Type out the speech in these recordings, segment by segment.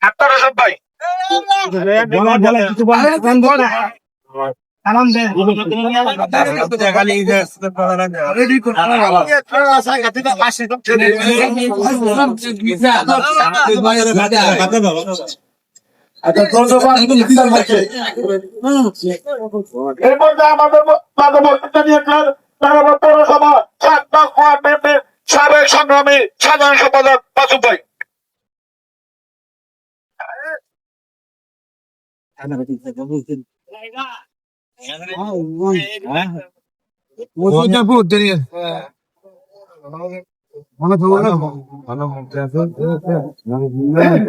আপনারা সবাই এরপর আমাদের বক্তৃতা দিয়েছেন পৌরসভা সাবেক সংগ্রামী সাধারণ সম্পাদক মাসুদ ভাই।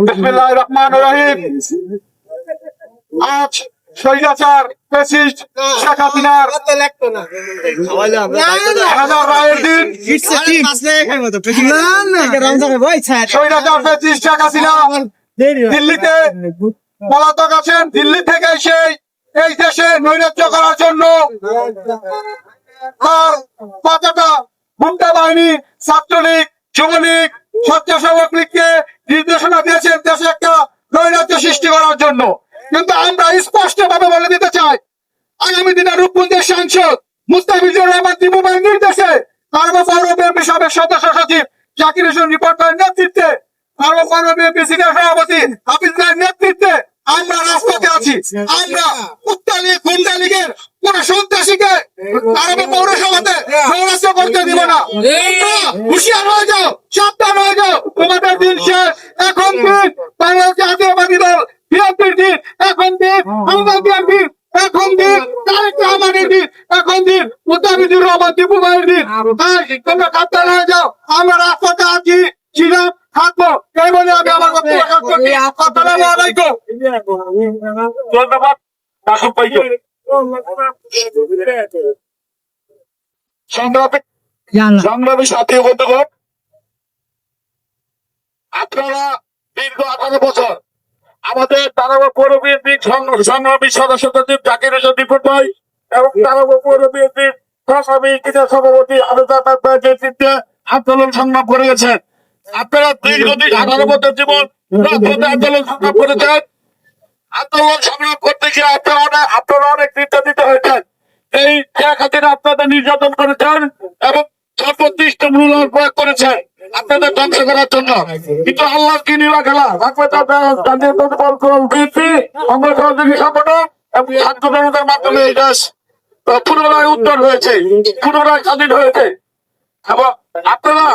বিসমিল্লাহির রহমানির রহিম। আজ স্বৈরাচার ফ্যাসিস্ট শেখ হাসিনার হাজার রায়ের দিন। স্বৈরাচার ফ্যাসিস্ট শেখ হাসিনা দিল্লিতে পলাতক আছেন। দিল্লি থেকে এই দেশে নৈরাজ্য করার জন্য তার পাতাটা গুন্ডা বাহিনী, ছাত্রলীগ, যুবলীগ, স্বেচ্ছাসেবক লীগকে নির্দেশনা দিয়েছেন দেশে একটা নৈরাজ্য সৃষ্টি করার জন্য। কিন্তু আমরা স্পষ্ট ভাবে বলে দিতে চাই, আগামী দিনে রূপগঞ্জের সাংসদ মুস্তাফিজুর রহমান দীপু ভাইয়ের নির্দেশে কারবা পৌর বিএনপি সাবেক সদস্য সচিব জাকির হোসেন রিপোর্ট ভাইয়ের নেতৃত্বে, কারবা পৌর বিএনপি সিনিয়র সভাপতি হাফিজ ভাইয়ের নেতৃত্বে আমরা রাজপথে আছি। আমরা উত্তালী গুন্ডা লীগের কোন সন্ত্রাসীকে কারবা পৌরসভাতে নৈরাজ্য করতে দিব না। হুঁশিয়ার হয়ে যাও, সাবধান হয়ে যাও, তোমাদের দিন শেষ। এখন দিন বাংলাদেশ জাতীয়বাদী দল বিএনপির দিন, এখন দিন আমাদের বিএনপির, এখন দিন তারেক রহমানের দিন, এখন দিন মুস্তাফিজুর রহমান দীপু ভাইয়ের দিন। তোমরা সাবধান হয়ে যাও, আমরা রাজপথে আছি, ছিলাম, থাকবো। এই বলে আমি আমার বক্তব্য শেষ করছি। আসসালামু আলাইকুম। ধন্যবাদ মাসুদ ভাইকে। সংগ্রামী সাথী বন্ধুগণ, আপনারা দীর্ঘ 18 বছর আমাদের তারাবা পৌর বিএনপির সংগ্রামী সদস্য সচিব জাকির হোসেন রিপোর্ট ভাই এবং তারাবা পৌর বিএনপির সংগ্রামী ক্রীড়া সভাপতি আবেদন ভাইয়ের নেতৃত্বে আন্দোলন সংগ্রাম করে গেছেন। আপনারা দীর্ঘদিন 18 বছর জীবন আন্দোলন সংগ্রাম করেছেন। আন্দোলন সংগ্রাম করতে গিয়ে আপনারা অনেক নির্যাতিত হয়েছেন। এই শেখ হাসিনা আপনাদের নির্যাতন করেছেন এবং সর্বোচ্চ মূল্যায়ন প্রয়োগ করেছেন আপনাদের ধ্বংস করার জন্য। কিন্তু আল্লাহ কি নীলা খেলা অঙ্গ সহযোগী সংগঠন এবং ছাত্রদের মাধ্যমে এই দেশ পুনরায় উত্তর হয়েছে, পুনরায় স্বাধীন হয়েছে। এবং আপনারা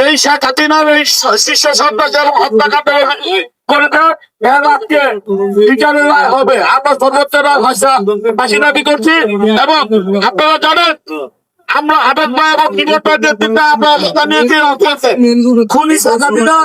এই শেখ হাসিনার এই শীর্ষ সন্ত্রাস এবং হত্যাকাণ্ড করেছে, আজকে বিচারের রায় হবে। আমরা সর্বোচ্চ রায় ফাঁসি দাবি করছি। এবং আপনারা জানেন আমরা আবেদ ভাই এবং নিকট নেতৃত্বে আমরা অবস্থান নিয়েছি খুনি শেখ হাসিনা